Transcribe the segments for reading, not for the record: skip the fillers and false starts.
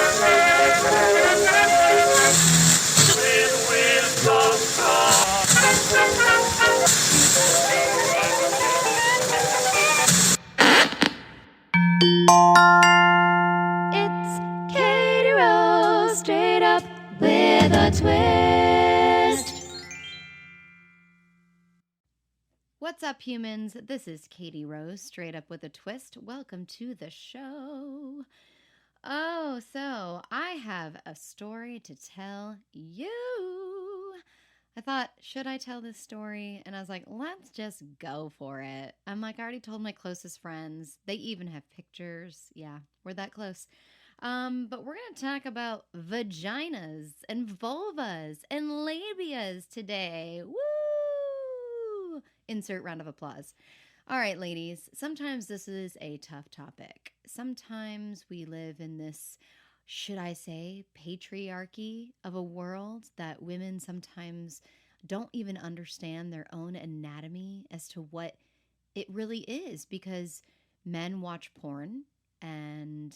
It's Katie Rose, straight up with a twist. What's up, humans? This is Katie Rose, straight up with a twist. Welcome to the show. Oh, so I have a story to tell you. I thought, should I tell this story? And I was like, let's just go for it. I'm like, I already told my closest friends. They even have pictures. Yeah, we're that close. But we're going to talk about vaginas and vulvas and labias today. Woo! Insert round of applause. All right, ladies, sometimes this is a tough topic. Sometimes we live in this, should I say, patriarchy of a world that women sometimes don't even understand their own anatomy as to what it really is, because men watch porn and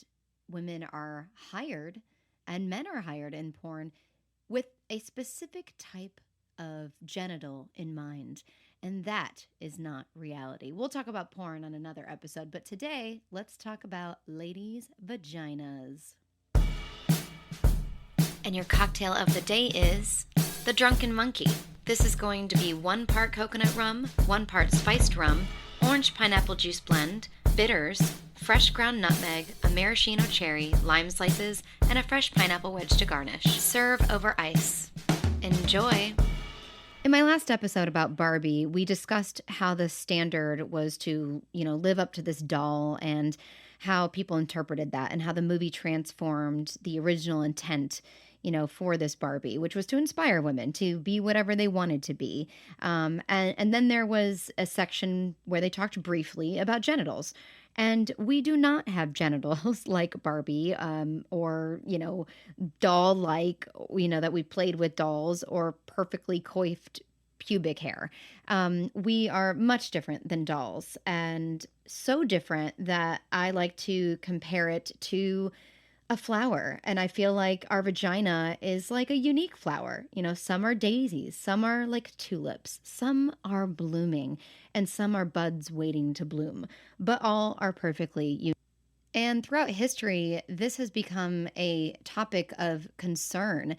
women are hired and men are hired in porn with a specific type of genital in mind. And that is not reality. We'll talk about porn on another episode, but today, let's talk about ladies' vaginas. And your cocktail of the day is the Drunken Monkey. This is going to be 1 part coconut rum, 1 part spiced rum, orange pineapple juice blend, bitters, fresh ground nutmeg, a maraschino cherry, lime slices, and a fresh pineapple wedge to garnish. Serve over ice. Enjoy! In my last episode about Barbie, we discussed how the standard was to, live up to this doll and how people interpreted that and how the movie transformed the original intent, for this Barbie, which was to inspire women to be whatever they wanted to be. And then there was a section where they talked briefly about genitals. And we do not have genitals like Barbie, or, doll-like, that we played with dolls, or perfectly coiffed pubic hair. We are much different than dolls, and so different that I like to compare it to a flower. And I feel like our vagina is like a unique flower. Some are daisies, some are like tulips, some are blooming, and some are buds waiting to bloom, but all are perfectly unique. And throughout history, this has become a topic of concern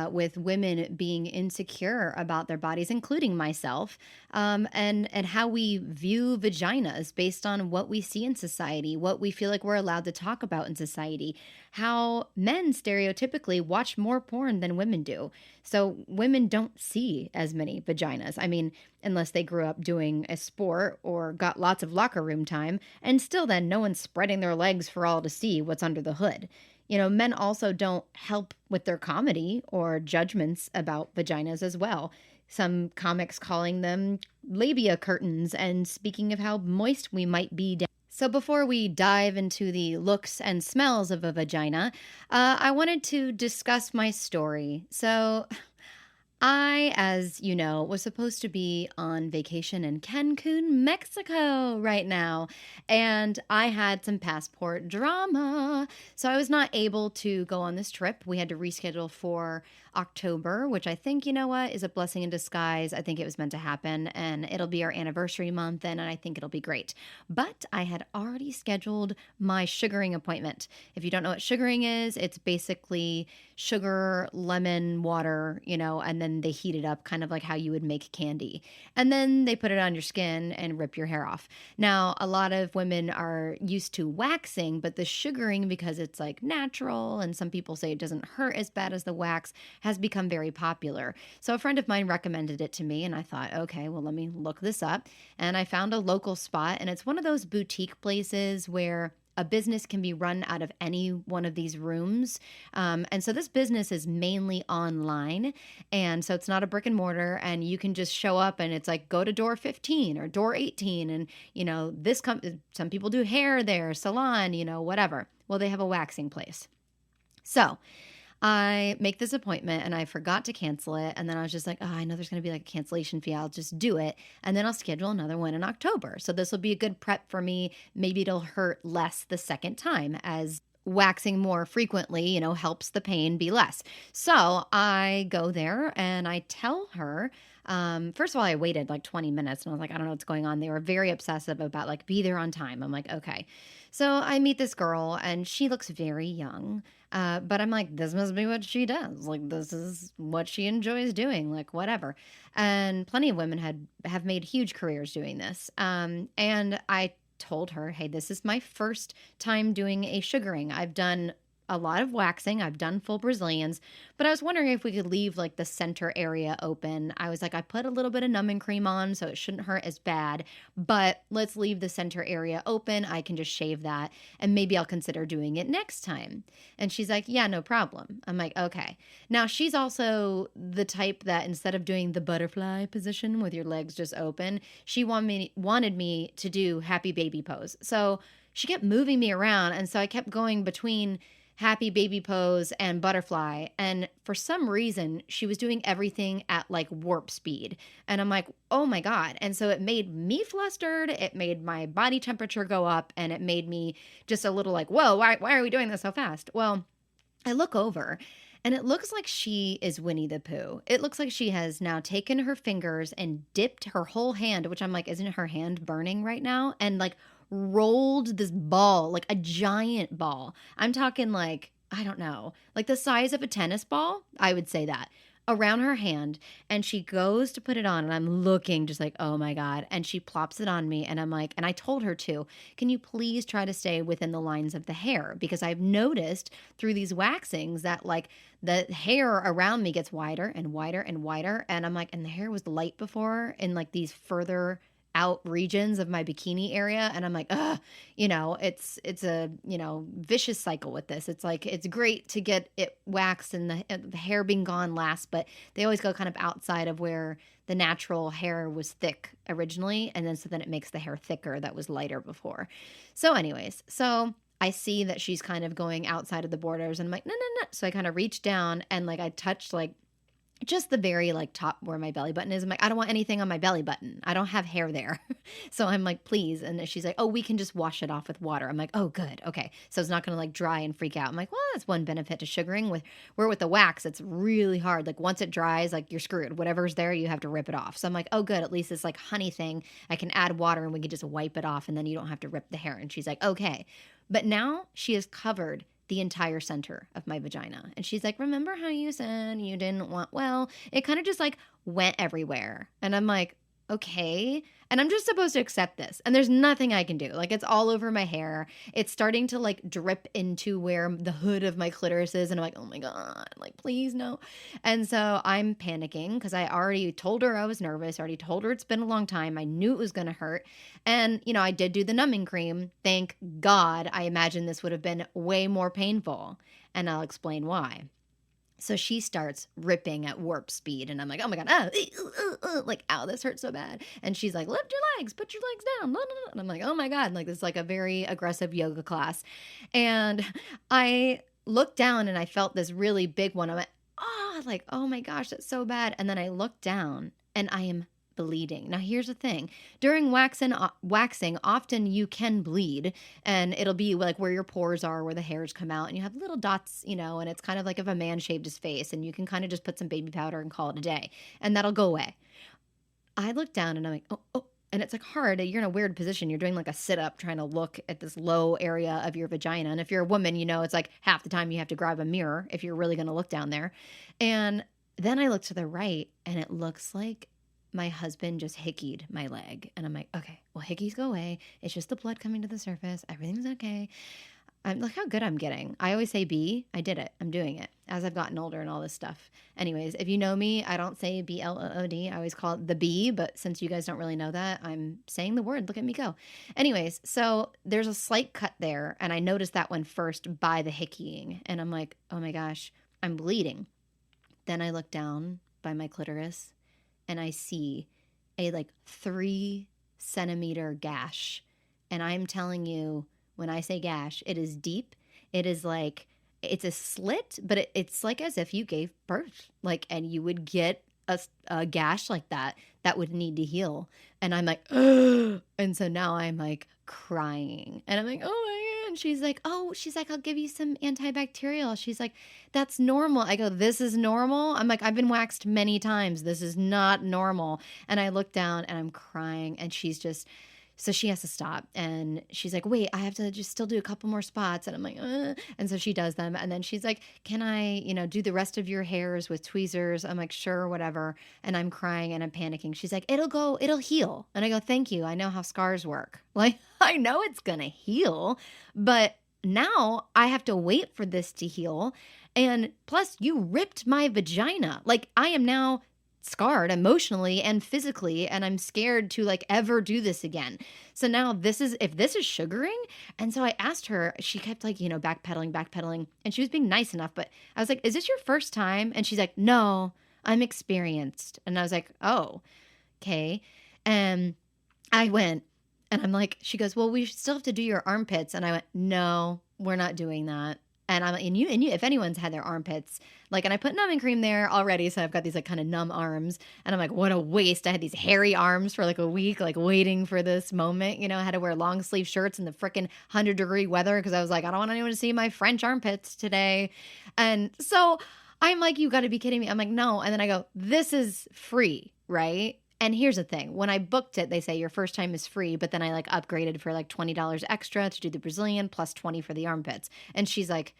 with women being insecure about their bodies, including myself, and how we view vaginas based on what we see in society, what we feel like we're allowed to talk about in society, how men stereotypically watch more porn than women do. So women don't see as many vaginas. I mean, unless they grew up doing a sport or got lots of locker room time, and still then no one's spreading their legs for all to see what's under the hood. Men also don't help with their comedy or judgments about vaginas as well. Some comics calling them labia curtains and speaking of how moist we might be down. So before we dive into the looks and smells of a vagina, I wanted to discuss my story. So I, as you know, was supposed to be on vacation in Cancun, Mexico right now, and I had some passport drama, so I was not able to go on this trip. We had to reschedule for October, which I think, is a blessing in disguise. I think it was meant to happen, and it'll be our anniversary month, and I think it'll be great. But I had already scheduled my sugaring appointment. If you don't know what sugaring is, it's basically sugar, lemon, water, and then they heat it up kind of like how you would make candy. And then they put it on your skin and rip your hair off. Now, a lot of women are used to waxing, but the sugaring, because it's like natural and some people say it doesn't hurt as bad as the wax, has become very popular. So a friend of mine recommended it to me, and I thought, okay, well, let me look this up. And I found a local spot, and it's one of those boutique places where a business can be run out of any one of these rooms. And so this business is mainly online. And so it's not a brick and mortar, and you can just show up and it's like, go to door 15 or door 18. And, some people do hair there, salon, whatever. Well, they have a waxing place. So I make this appointment and I forgot to cancel it. And then I was just like, oh, I know there's going to be like a cancellation fee. I'll just do it. And then I'll schedule another one in October. So this will be a good prep for me. Maybe it'll hurt less the second time, as waxing more frequently, helps the pain be less. So I go there and I tell her, first of all, I waited like 20 minutes and I was like, I don't know what's going on. They were very obsessive about like, be there on time. I'm like, okay. So I meet this girl and she looks very young. But I'm like, this must be what she does. Like, this is what she enjoys doing, like, whatever. And plenty of women have made huge careers doing this. And I told her, hey, this is my first time doing a sugaring. I've done a lot of waxing. I've done full Brazilians, but I was wondering if we could leave like the center area open. I was like, I put a little bit of numbing cream on, so it shouldn't hurt as bad, but let's leave the center area open. I can just shave that and maybe I'll consider doing it next time. And she's like, yeah, no problem. I'm like, okay. Now she's also the type that instead of doing the butterfly position with your legs just open, she wanted me to do happy baby pose. So she kept moving me around. And so I kept going between happy baby pose and butterfly. And for some reason, she was doing everything at like warp speed. And I'm like, oh my God. And so it made me flustered. It made my body temperature go up and it made me just a little like, whoa, why are we doing this so fast? Well, I look over and it looks like she is Winnie the Pooh. It looks like she has now taken her fingers and dipped her whole hand, which I'm like, isn't her hand burning right now? And like rolled this ball, like a giant ball. I'm talking like, I don't know, like the size of a tennis ball. I would say that around her hand. And she goes to put it on and I'm looking just like, oh my God. And she plops it on me. And I'm like, and I told her to, can you please try to stay within the lines of the hair? Because I've noticed through these waxings that like the hair around me gets wider and wider and wider. And I'm like, and the hair was light before in like these further out regions of my bikini area. And I'm like, it's a, vicious cycle with this. It's like, it's great to get it waxed and the hair being gone last, but they always go kind of outside of where the natural hair was thick originally. And then it makes the hair thicker that was lighter before. So anyways, I see that she's kind of going outside of the borders and I'm like, no. So I kind of reach down and like I touched like just the very like top where my belly button is. I'm like, I don't want anything on my belly button. I don't have hair there. So I'm like, please. And she's like, oh, we can just wash it off with water. I'm like, oh, good. Okay. So it's not going to like dry and freak out. I'm like, well, that's one benefit to sugaring with the wax. It's really hard. Like once it dries, like you're screwed. Whatever's there, you have to rip it off. So I'm like, oh, good. At least it's like honey thing. I can add water and we can just wipe it off and then you don't have to rip the hair. And she's like, okay. But now she has covered the entire center of my vagina. And she's like, remember how you said you didn't want, well, it kind of just like went everywhere. And I'm like, okay. And I'm just supposed to accept this. And there's nothing I can do. Like it's all over my hair. It's starting to like drip into where the hood of my clitoris is. And I'm like, oh my God, like please no. And so I'm panicking because I already told her I was nervous. I already told her it's been a long time. I knew it was going to hurt. And, I did do the numbing cream. Thank God. I imagine this would have been way more painful. And I'll explain why. So she starts ripping at warp speed. And I'm like, oh my God, like, ow, this hurts so bad. And she's like, lift your legs, put your legs down. And I'm like, oh my God, like this is like a very aggressive yoga class. And I looked down and I felt this really big one. I'm like, oh my gosh, that's so bad. And then I looked down and I am bleeding. Now, here's the thing. During waxing, often you can bleed and it'll be like where your pores are, where the hairs come out and you have little dots, and it's kind of like if a man shaved his face and you can kind of just put some baby powder and call it a day and that'll go away. I look down and I'm like, oh, and it's like hard. You're in a weird position. You're doing like a sit up trying to look at this low area of your vagina. And if you're a woman, it's like half the time you have to grab a mirror if you're really going to look down there. And then I look to the right and it looks like my husband just hickied my leg. And I'm like, okay, well, hickeys go away. It's just the blood coming to the surface. Everything's okay. Look how good I'm getting. I always say B. I did it. I'm doing it as I've gotten older and all this stuff. Anyways, if you know me, I don't say BLOOD. I always call it the B, but since you guys don't really know that, I'm saying the word. Look at me go. Anyways, so there's a slight cut there, and I noticed that one first by the hickeying. And I'm like, oh my gosh, I'm bleeding. Then I look down by my clitoris, and I see a like 3-centimeter gash. And I'm telling you, when I say gash, it is deep. It is like, it's a slit, but it's like as if you gave birth. Like, and you would get a gash like that would need to heal. And I'm like, ugh. And so now I'm like crying. And I'm like, oh my And she's like, oh, she's like, I'll give you some antibacterial. She's like, that's normal. I go, this is normal? I'm like, I've been waxed many times. This is not normal. And I look down and I'm crying, and she's just, so she has to stop. And she's like, wait, I have to just still do a couple more spots. And I'm like, and so she does them. And then she's like, can I, do the rest of your hairs with tweezers? I'm like, sure, whatever. And I'm crying and I'm panicking. She's like, it'll heal. And I go, thank you. I know how scars work. Like, I know it's going to heal, but now I have to wait for this to heal. And plus, you ripped my vagina. Like, I am now scarred emotionally and physically, and I'm scared to like ever do this again. So now if this is sugaring. And so I asked her, she kept like, backpedaling, and she was being nice enough, but I was like, is this your first time? And she's like, no, I'm experienced. And I was like, oh, okay. And I went, and I'm like, she goes, well, we still have to do your armpits. And I went, no, we're not doing that. And I'm like, and you, if anyone's had their armpits, like, and I put numbing cream there already, so I've got these like kind of numb arms, and I'm like, what a waste. I had these hairy arms for like a week, like waiting for this moment. I had to wear long sleeve shirts in the freaking 100-degree weather because I was like, I don't want anyone to see my French armpits today. And so I'm like, you got to be kidding me. I'm like, no. And then I go, this is free, right? And here's the thing. When I booked it, they say your first time is free, but then I like upgraded for like $20 extra to do the Brazilian plus 20 for the armpits. And she's like,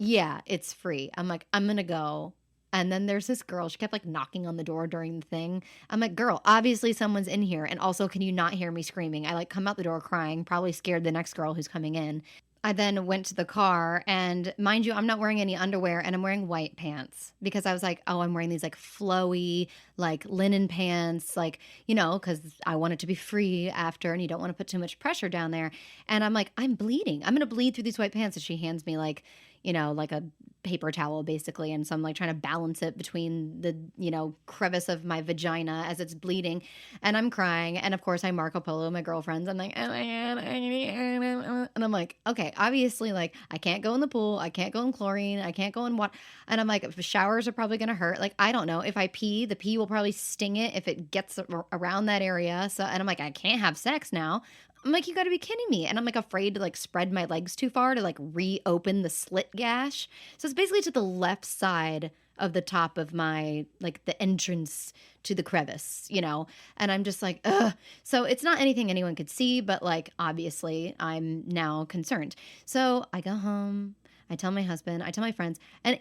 yeah, it's free. I'm like, I'm going to go. And then there's this girl. She kept like knocking on the door during the thing. I'm like, girl, obviously someone's in here. And also, can you not hear me screaming? I like come out the door crying, probably scared the next girl who's coming in. I then went to the car, and mind you, I'm not wearing any underwear, and I'm wearing white pants because I was like, oh, I'm wearing these like flowy, like linen pants, like, because I want it to be free after, and you don't want to put too much pressure down there. And I'm like, I'm bleeding. I'm going to bleed through these white pants. And she hands me like, like a paper towel basically. And so I'm like trying to balance it between the, crevice of my vagina as it's bleeding, and I'm crying. And of course I Marco Polo my girlfriends. I'm like, oh my God. And I'm like, okay, obviously like I can't go in the pool. I can't go in chlorine. I can't go in water. And I'm like, if showers are probably going to hurt. Like, I don't know if I pee, the pee will probably sting it if it gets around that area. So, and I'm like, I can't have sex now. I'm like, you got to be kidding me. And I'm like afraid to like spread my legs too far to like reopen the slit gash. So it's basically to the left side of the top of my, like the entrance to the crevice, and I'm just like, ugh. So it's not anything anyone could see, but like, obviously I'm now concerned. So I go home. I tell my husband, I tell my friends, and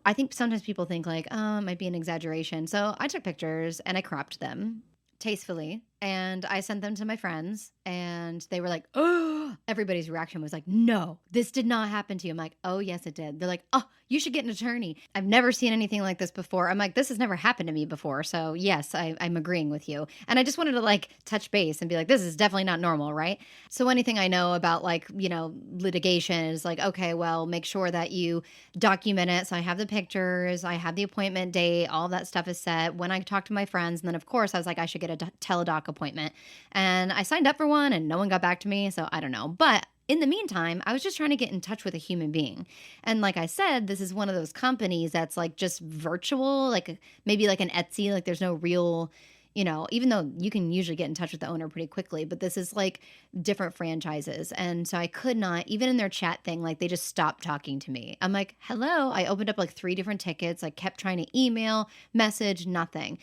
I think sometimes people think like, oh, it might be an exaggeration. So I took pictures and I cropped them tastefully, and I sent them to my friends, and they were like, oh, everybody's reaction was like, no, this did not happen to you. I'm like, oh, yes, it did. They're like, oh, you should get an attorney. I've never seen anything like this before. I'm like, this has never happened to me before. So yes, I'm agreeing with you. And I just wanted to like touch base and be like, this is definitely not normal, right? So anything I know about like, litigation is like, okay, well, make sure that you document it. So I have the pictures, I have the appointment date, all that stuff is set when I talk to my friends. And then of course I was like, I should get a teledoc appointment. And I signed up for one and no one got back to me. So I don't know. But in the meantime, I was just trying to get in touch with a human being. And like I said, this is one of those companies that's like just virtual, like maybe like an Etsy, like there's no real, even though you can usually get in touch with the owner pretty quickly, but this is like different franchises. And so I could not, even in their chat thing, like they just stopped talking to me. I'm like, hello. I opened up like 3 different tickets. I kept trying to email, message, nothing.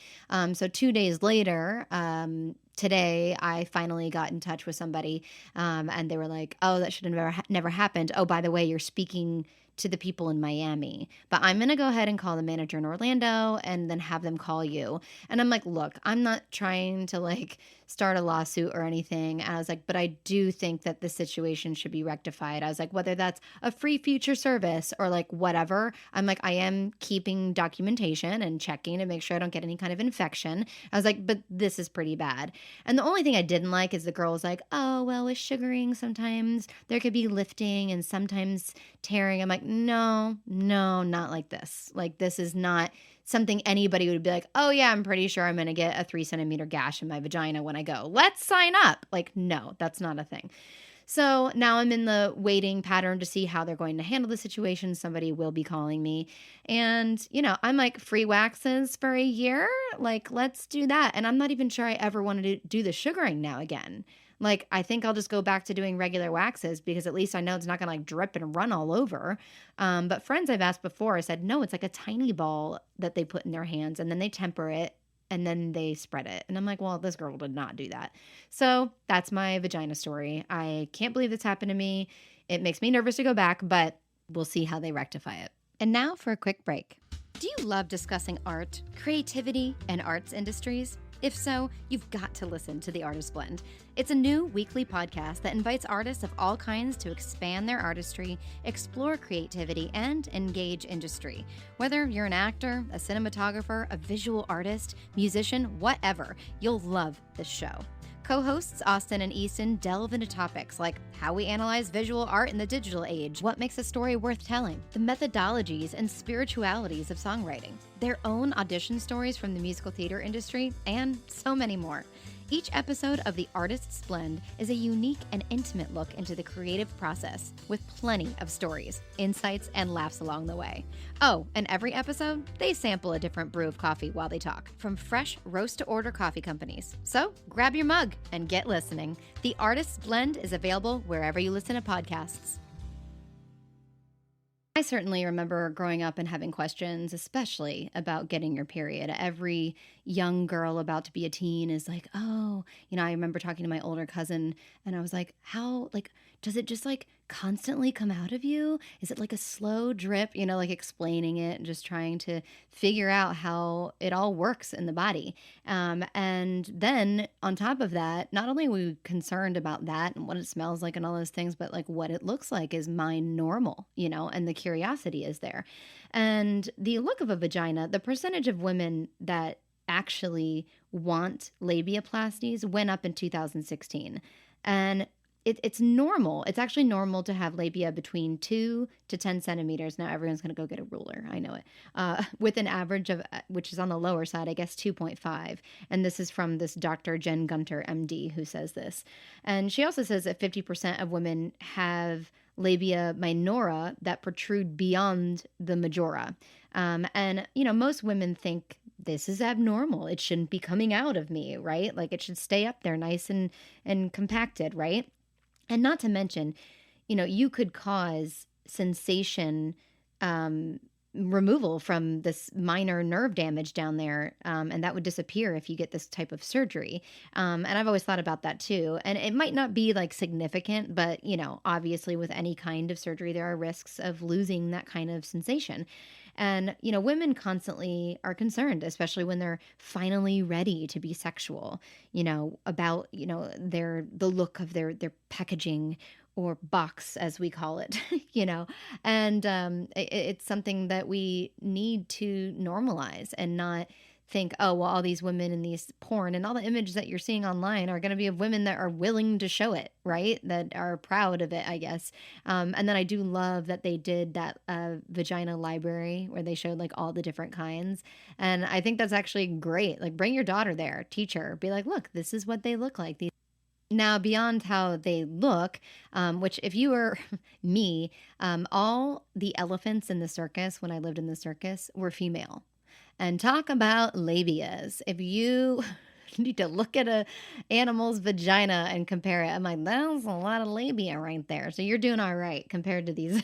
So 2 days later, today I finally got in touch with somebody, and they were like, oh, that should have never happened. Oh, by the way, you're speaking to the people in Miami, but I'm going to go ahead and call the manager in Orlando and then have them call you. And I'm like, look, I'm not trying to like start a lawsuit or anything. And I was like, but I do think that this situation should be rectified. I was like, whether that's a free future service or like whatever, I'm like, I am keeping documentation and checking to make sure I don't get any kind of infection. I was like, but this is pretty bad. And the only thing I didn't like is the girl was like, oh, well, with sugaring, sometimes there could be lifting and sometimes tearing. I'm like, no, not like this. Like, this is not something anybody would be like, oh yeah, I'm pretty sure I'm going to get a 3-centimeter gash in my vagina when I go. Let's sign up. Like, no, that's not a thing. So now I'm in the waiting pattern to see how they're going to handle the situation. Somebody will be calling me. And, I'm like, free waxes for a year? Like, let's do that. And I'm not even sure I ever wanted to do the sugaring now again. Like, I think I'll just go back to doing regular waxes because at least I know it's not going to like drip and run all over. But friends I've asked before, I said, no, it's like a tiny ball that they put in their hands and then they temper it and then they spread it. And I'm like, well, this girl did not do that. So that's my vagina story. I can't believe this happened to me. It makes me nervous to go back, but we'll see how they rectify it. And now for a quick break. Do you love discussing art, creativity, and arts industries? If so, you've got to listen to The Artist Blend. It's a new weekly podcast that invites artists of all kinds to expand their artistry, explore creativity, and engage industry. Whether you're an actor, a cinematographer, a visual artist, musician, whatever, you'll love this show. Co-hosts Austin and Easton delve into topics like how we analyze visual art in the digital age, what makes a story worth telling, the methodologies and spiritualities of songwriting, their own audition stories from the musical theater industry, and so many more. Each episode of The Artist's Blend is a unique and intimate look into the creative process with plenty of stories, insights, and laughs along the way. Oh, and every episode, they sample a different brew of coffee while they talk from fresh roast-to-order coffee companies. So grab your mug and get listening. The Artist's Blend is available wherever you listen to podcasts. I certainly remember growing up and having questions, especially about getting your period. Every young girl about to be a teen is like, oh, I remember talking to my older cousin and I was like, how, like, does it just like constantly come out of you? Is it like a slow drip, like explaining it and just trying to figure out how it all works in the body. And then on top of that, not only were we concerned about that and what it smells like and all those things, but like what it looks like is my normal, and the curiosity is there. And the look of a vagina, the percentage of women that actually want labiaplasties went up in 2016. And it's normal. It's actually normal to have labia between 2 to 10 centimeters. Now everyone's going to go get a ruler. I know it. With an average of, which is on the lower side, I guess 2.5. And this is from this Dr. Jen Gunter, MD, who says this. And she also says that 50% of women have labia minora that protrude beyond the majora. And most women think this is abnormal. It shouldn't be coming out of me, right? Like it should stay up there nice and compacted, right? And not to mention, you could cause sensation removal from this minor nerve damage down there, and that would disappear if you get this type of surgery. And I've always thought about that too. And it might not be like significant, but, obviously with any kind of surgery, there are risks of losing that kind of sensation. And, women constantly are concerned, especially when they're finally ready to be sexual, about, the look of their packaging or box, as we call it, and it's something that we need to normalize and not think, oh, well, all these women in these porn and all the images that you're seeing online are going to be of women that are willing to show it, right? That are proud of it, I guess. And then I do love that they did that vagina library where they showed like all the different kinds. And I think that's actually great. Like bring your daughter there, teach her, be like, look, this is what they look like. Now, beyond how they look, which if you were me, all the elephants in the circus, when I lived in the circus, were female. And talk about labias. If you need to look at a animal's vagina and compare it, I'm like, that's a lot of labia right there. So you're doing all right compared to these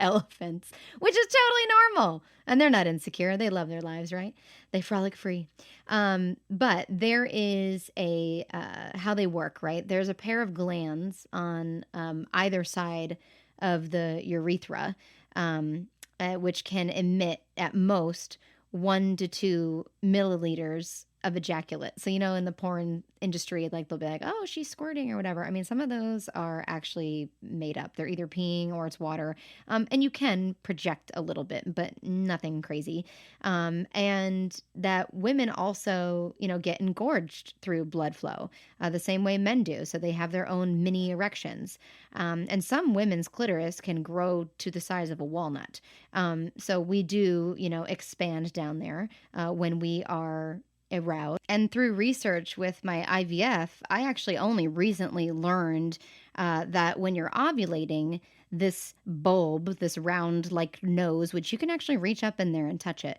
elephants, which is totally normal. And they're not insecure. They love their lives, right? They frolic free. But there is a, how they work, right? There's a pair of glands on either side of the urethra, which can emit at most 1 to 2 milliliters of ejaculate. So, in the porn industry, like they'll be like, oh, she's squirting or whatever. I mean, some of those are actually made up. They're either peeing or it's water. And you can project a little bit, but nothing crazy. And that women also, get engorged through blood flow, the same way men do. So they have their own mini erections. And some women's clitoris can grow to the size of a walnut. So we do, expand down there when we are aroused. And through research with my IVF, I actually only recently learned that when you're ovulating, this bulb, this round like nose, which you can actually reach up in there and touch it,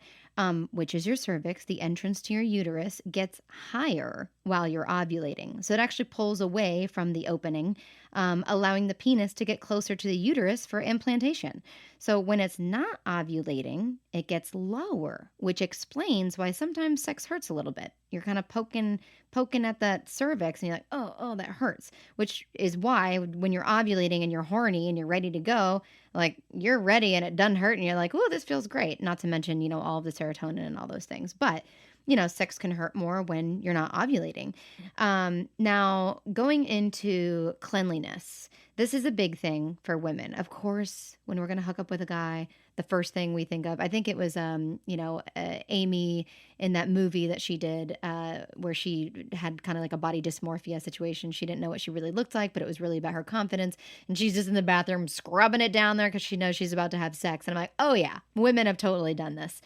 which is your cervix, the entrance to your uterus, gets higher while you're ovulating. So it actually pulls away from the opening, allowing the penis to get closer to the uterus for implantation. So when it's not ovulating, it gets lower, which explains why sometimes sex hurts a little bit. You're kind of poking at that cervix and you're like, oh, that hurts, which is why when you're ovulating and you're horny and you're ready to go, like you're ready and it doesn't hurt and you're like, oh, this feels great. Not to mention, all of the serotonin and all those things. But, sex can hurt more when you're not ovulating. Now, going into cleanliness, this is a big thing for women. Of course, when we're going to hook up with a guy, the first thing we think of, I think it was, Amy in that movie that she did where she had kind of like a body dysmorphia situation. She didn't know what she really looked like, but it was really about her confidence. And she's just in the bathroom scrubbing it down there because she knows she's about to have sex. And I'm like, oh yeah, women have totally done this.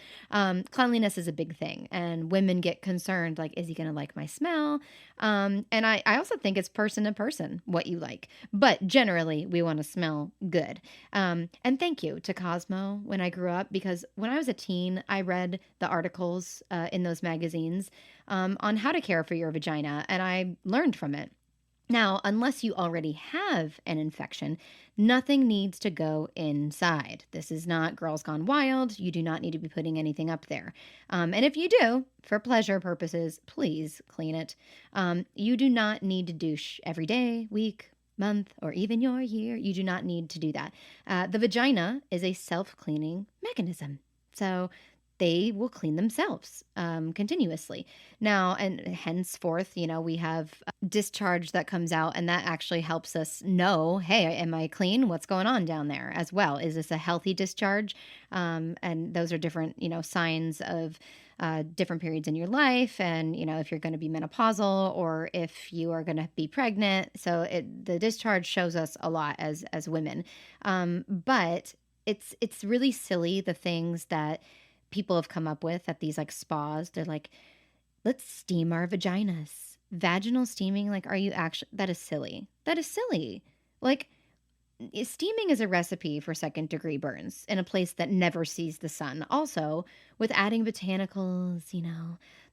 Cleanliness is a big thing. And women get concerned, like, is he going to like my smell? And I also think it's person to person what you like. But generally, we want to smell good. And thank you to Cosmo when I grew up, because when I was a teen, I read the articles in those magazines on how to care for your vagina, and I learned from it. Now, unless you already have an infection, nothing needs to go inside. This is not Girls Gone Wild. You do not need to be putting anything up there. And if you do, for pleasure purposes, please clean it. You do not need to douche every day, week, month, or even your year. You do not need to do that. The vagina is a self-cleaning mechanism. So they will clean themselves continuously. Now, and henceforth, we have discharge that comes out, and that actually helps us know, hey, am I clean? What's going on down there as well? Is this a healthy discharge? And those are different, signs of different periods in your life, and if you're going to be menopausal or if you are going to be pregnant. So the discharge shows us a lot as women, but it's really silly, the things that people have come up with at these like spas. They're like, let's steam our vaginas. Vaginal steaming, like, are you actually, that is silly. That is silly. Like, steaming is a recipe for second-degree burns in a place that never sees the sun. Also, with adding botanicals,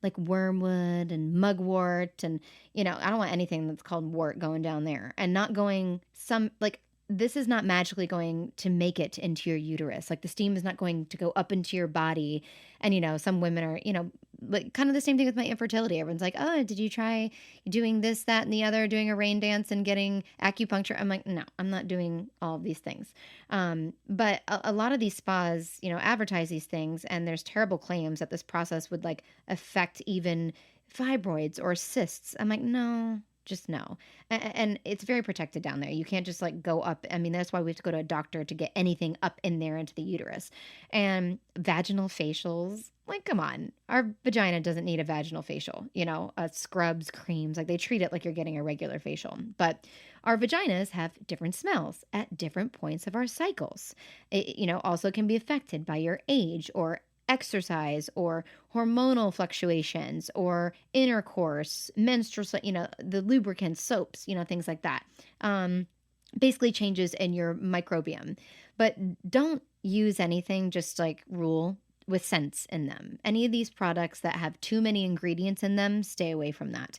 like wormwood and mugwort, and, I don't want anything that's called wort going down there. And not going this is not magically going to make it into your uterus. Like, the steam is not going to go up into your body. And, some women are, like, kind of the same thing with my infertility. Everyone's like, oh, did you try doing this, that, and the other, doing a rain dance and getting acupuncture? I'm like, no, I'm not doing all of these things. But a lot of these spas, advertise these things, and there's terrible claims that this process would like affect even fibroids or cysts. I'm like, no. Just no. And it's very protected down there. You can't just like go up. I mean, that's why we have to go to a doctor to get anything up in there into the uterus. And vaginal facials, like, come on. Our vagina doesn't need a vaginal facial, scrubs, creams. Like, they treat it like you're getting a regular facial. But our vaginas have different smells at different points of our cycles. It, also can be affected by your age or exercise or hormonal fluctuations or intercourse, menstrual, the lubricants, soaps, things like that. Basically changes in your microbiome. But don't use anything just like rule with scents in them. Any of these products that have too many ingredients in them, stay away from that.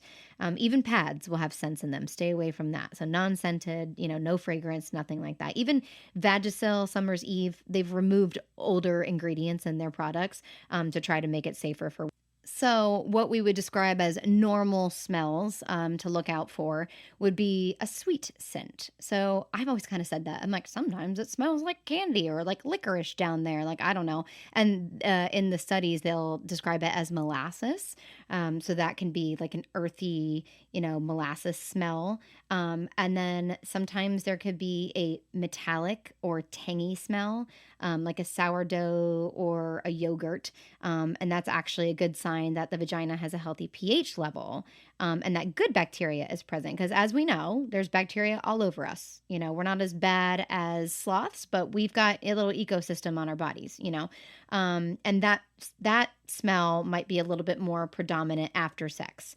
Even pads will have scents in them. Stay away from that. So non-scented, no fragrance, nothing like that. Even Vagisil, Summer's Eve, they've removed older ingredients in their products to try to make it safer for. So what we would describe as normal smells to look out for would be a sweet scent. So I've always kind of said that. I'm like, sometimes it smells like candy or like licorice down there. Like, I don't know. And in the studies, they'll describe it as molasses. So that can be like an earthy, molasses smell. And then sometimes there could be a metallic or tangy smell, like a sourdough or a yogurt. And that's actually a good sign sign that the vagina has a healthy pH level, and that good bacteria is present. Because as we know, there's bacteria all over us. We're not as bad as sloths, but we've got a little ecosystem on our bodies, and that smell might be a little bit more predominant after sex,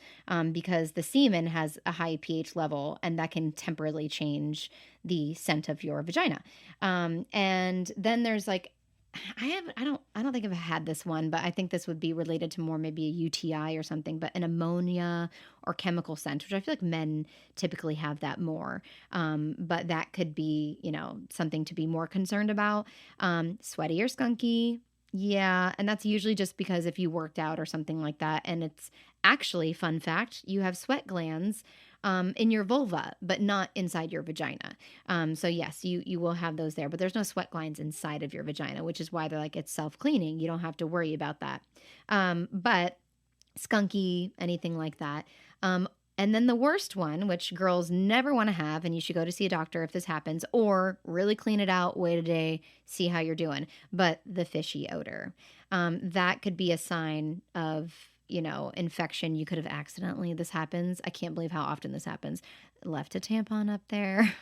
because the semen has a high pH level, and that can temporarily change the scent of your vagina. And then there's like, I don't think I've had this one, but I think this would be related to more maybe a UTI or something, but an ammonia or chemical scent, which I feel like men typically have that more. But that could be, something to be more concerned about. Sweaty or skunky. Yeah. And that's usually just because if you worked out or something like that, and it's actually, fun fact, you have sweat glands in your vulva, but not inside your vagina. So yes, you will have those there, but there's no sweat glands inside of your vagina, which is why they're like, it's self-cleaning. You don't have to worry about that. But skunky, anything like that. And then the worst one, which girls never want to have, and you should go to see a doctor if this happens, or really clean it out, wait a day, see how you're doing. But the fishy odor, that could be a sign of infection. You could have accidentally, this happens. I can't believe how often this happens. Left a tampon up there.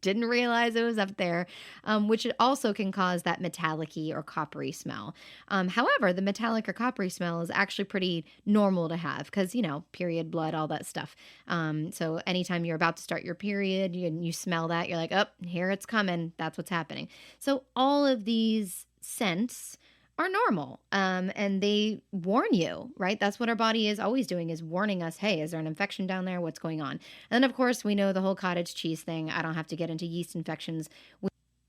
Didn't realize it was up there, which it also can cause that metallic-y or coppery smell. However, the metallic or coppery smell is actually pretty normal to have because, period, blood, all that stuff. So anytime you're about to start your period and you smell that, you're like, oh, here it's coming. That's what's happening. So all of these scents are normal, and they warn you, right? That's what our body is always doing, is warning us, hey, is there an infection down there? What's going on? And then, of course, we know the whole cottage cheese thing. I don't have to get into yeast infections.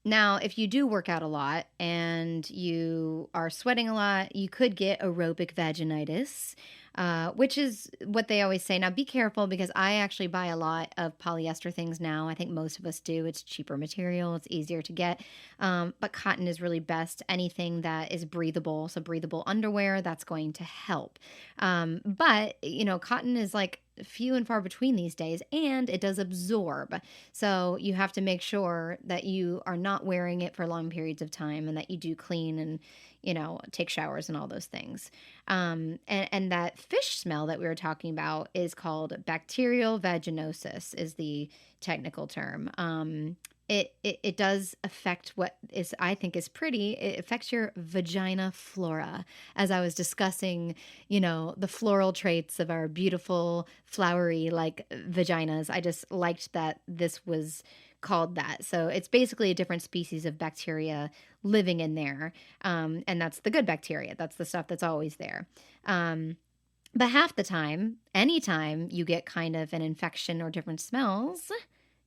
Now, if you do work out a lot and you are sweating a lot, you could get aerobic vaginitis, which is what they always say. Now, be careful, because I actually buy a lot of polyester things now. I think most of us do. It's cheaper material. It's easier to get. But cotton is really best. Anything that is breathable, so breathable underwear, that's going to help. But, cotton is like few and far between these days, and it does absorb. So you have to make sure that you are not wearing it for long periods of time, and that you do clean and, take showers and all those things. And that fish smell that we were talking about is called bacterial vaginosis, is the technical term. It does affect what is, I think, is pretty. It affects your vagina flora. As I was discussing, the floral traits of our beautiful, flowery, like, vaginas, I just liked that this was called that. So it's basically a different species of bacteria living in there. And that's the good bacteria. That's the stuff that's always there. But half the time, anytime you get kind of an infection or different smells,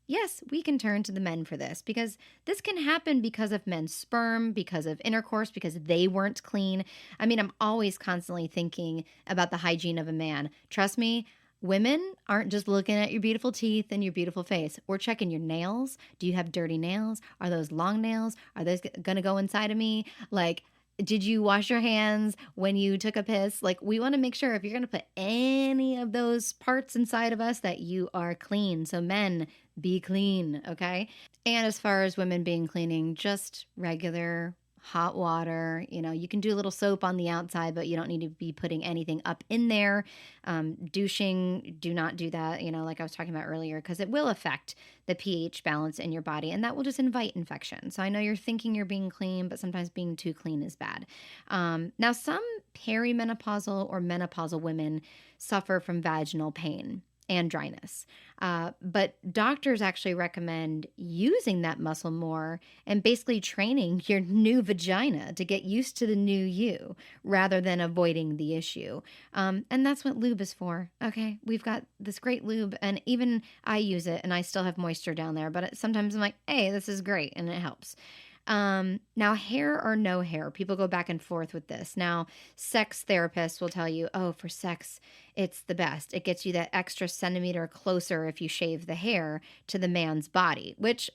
yes, we can turn to the men for this, because this can happen because of men's sperm, because of intercourse, because they weren't clean. I mean, I'm always constantly thinking about the hygiene of a man. Trust me, women aren't just looking at your beautiful teeth and your beautiful face. We're checking your nails. Do you have dirty nails? Are those long nails? Are those going to go inside of me? Like, did you wash your hands when you took a piss? Like, we want to make sure if you're going to put any of those parts inside of us that you are clean. So men, be clean, okay? And as far as women being cleaning, just regular hot water. You can do a little soap on the outside, but you don't need to be putting anything up in there. Douching, do not do that, like I was talking about earlier, because it will affect the pH balance in your body, and that will just invite infection. So I know you're thinking you're being clean, but sometimes being too clean is bad. Now, some perimenopausal or menopausal women suffer from vaginal pain and dryness. But doctors actually recommend using that muscle more and basically training your new vagina to get used to the new you rather than avoiding the issue. And that's what lube is for. Okay. We've got this great lube, and even I use it and I still have moisture down there, but sometimes I'm like, hey, this is great. And it helps. Now, hair or no hair, people go back and forth with this. Now, sex therapists will tell you, oh, for sex, it's the best. It gets you that extra centimeter closer if you shave the hair to the man's body, which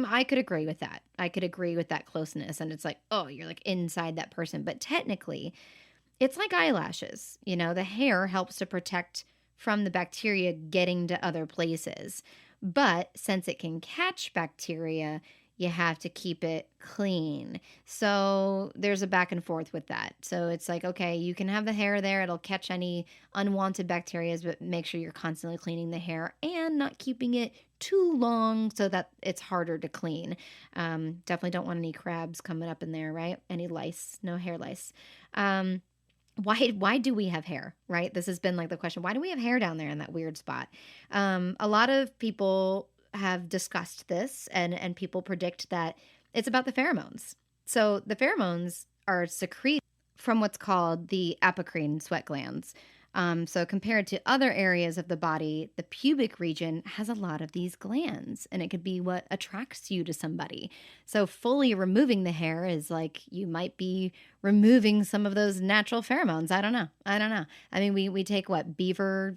I could agree with that. I could agree with that closeness. And it's like, oh, you're like inside that person. But technically, it's like eyelashes. The hair helps to protect from the bacteria getting to other places. But since it can catch bacteria, you have to keep it clean. So there's a back and forth with that. So it's like, okay, you can have the hair there. It'll catch any unwanted bacteria, but make sure you're constantly cleaning the hair and not keeping it too long so that it's harder to clean. Definitely don't want any crabs coming up in there, right? Any lice, no hair lice. Why do we have hair, right? This has been like the question. Why do we have hair down there in that weird spot? A lot of people have discussed this, and people predict that it's about the pheromones. So the pheromones are secreted from what's called the apocrine sweat glands. So compared to other areas of the body, the pubic region has a lot of these glands, and it could be what attracts you to somebody. So fully removing the hair is like you might be removing some of those natural pheromones. I don't know. I mean, we take what, beaver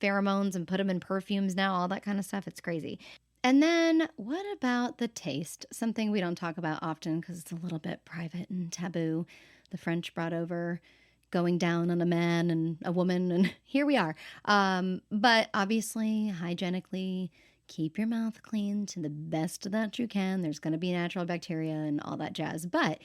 pheromones and put them in perfumes now, all that kind of stuff. It's crazy. And then what about the taste? Something we don't talk about often because it's a little bit private and taboo. The French brought over going down on a man and a woman, and here we are. But obviously, hygienically, keep your mouth clean to the best that you can. There's going to be natural bacteria and all that jazz. But,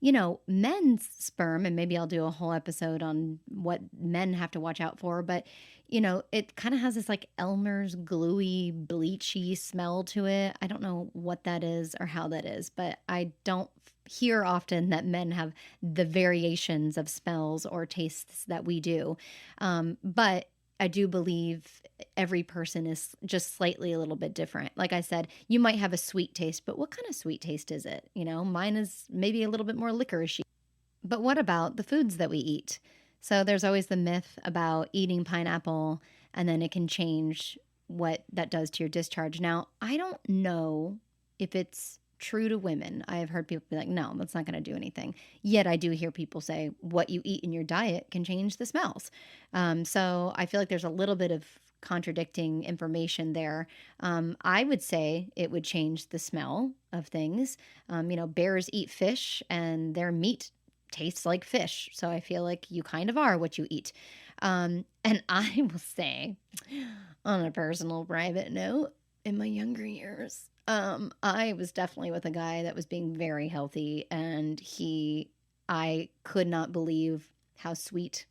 you know, men's sperm, and maybe I'll do a whole episode on what men have to watch out for, but, you know, it kind of has this like Elmer's gluey, bleachy smell to it. I don't know what that is or how that is, but I don't hear often that men have the variations of smells or tastes that we do. But I do believe every person is just slightly a little bit different. Like I said, you might have a sweet taste, but what kind of sweet taste is it? You know, mine is maybe a little bit more licoricey. But what about the foods that we eat? So there's always the myth about eating pineapple and then it can change what that does to your discharge. Now, I don't know if it's true to women. I have heard people be like, no, that's not going to do anything. Yet I do hear people say what you eat in your diet can change the smells. So I feel like there's a little bit of contradicting information there. I would say it would change the smell of things. You know, bears eat fish and their meat tastes like fish. So I feel like you kind of are what you eat. And I will say, on a personal private note, in my younger years, I was definitely with a guy that was being very healthy, and I could not believe how sweet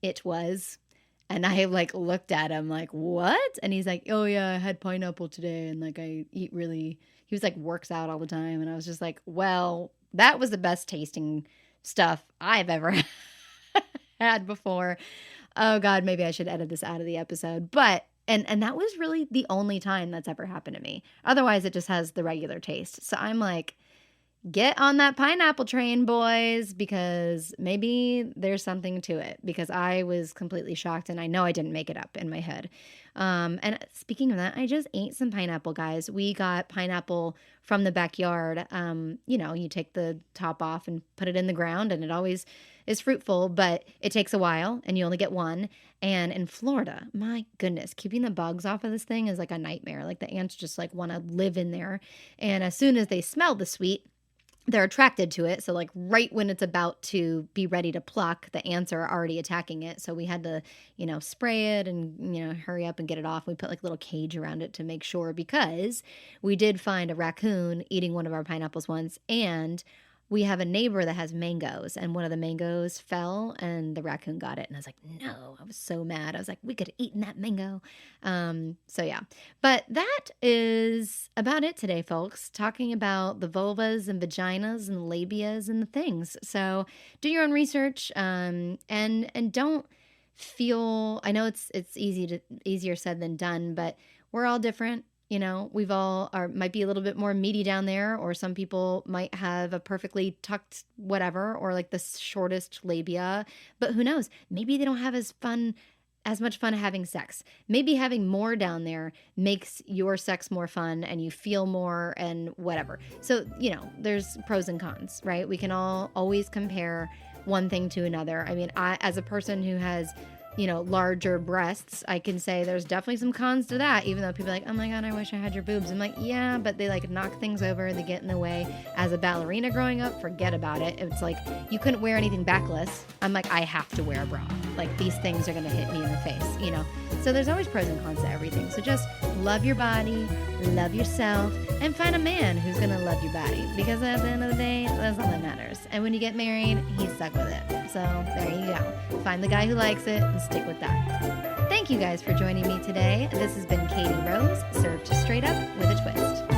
it was. And I like looked at him like, what? And he's like, oh yeah, I had pineapple today. And like, he was like works out all the time. And I was just like, well, that was the best tasting stuff I've ever had before. Oh God, maybe I should edit this out of the episode, but And that was really the only time that's ever happened to me. Otherwise, it just has the regular taste. So I'm like, get on that pineapple train, boys, because maybe there's something to it. Because I was completely shocked, and I know I didn't make it up in my head. And speaking of that, I just ate some pineapple, guys. We got pineapple from the backyard. You know, you take the top off and put it in the ground, and it always is fruitful, but it takes a while, and you only get one. And in Florida, my goodness, keeping the bugs off of this thing is like a nightmare. Like the ants just like want to live in there. And as soon as they smell the sweet, they're attracted to it. So like right when it's about to be ready to pluck, the ants are already attacking it. So we had to, you know, spray it and, you know, hurry up and get it off. We put like a little cage around it to make sure, because we did find a raccoon eating one of our pineapples once, and we have a neighbor that has mangoes, and one of the mangoes fell and the raccoon got it. And I was like, no, I was so mad. I was like, we could have eaten that mango. So yeah, but that is about it today, folks, talking about the vulvas and vaginas and labias and the things. So do your own research, and don't feel, I know it's easier said than done, but we're all different. You know, we've all might be a little bit more meaty down there, or some people might have a perfectly tucked whatever, or like the shortest labia, but who knows? Maybe they don't have as much fun having sex. Maybe having more down there makes your sex more fun and you feel more and whatever. So, you know, there's pros and cons, right? We can all always compare one thing to another. I mean, as a person who has, you know, larger breasts, I can say there's definitely some cons to that, even though people are like, oh my God, I wish I had your boobs. I'm like, yeah, but they like knock things over, they get in the way. As a ballerina growing up, forget about it. It's like, you couldn't wear anything backless. I'm like, I have to wear a bra. Like, these things are going to hit me in the face, you know? So there's always pros and cons to everything. So just love your body, love yourself, and find a man who's going to love your body, because at the end of the day, that's all that matters. And when you get married, he's stuck with it. So there you go. Find the guy who likes it and stick with that. Thank you guys for joining me today. This has been Katie Rose, served straight up with a twist.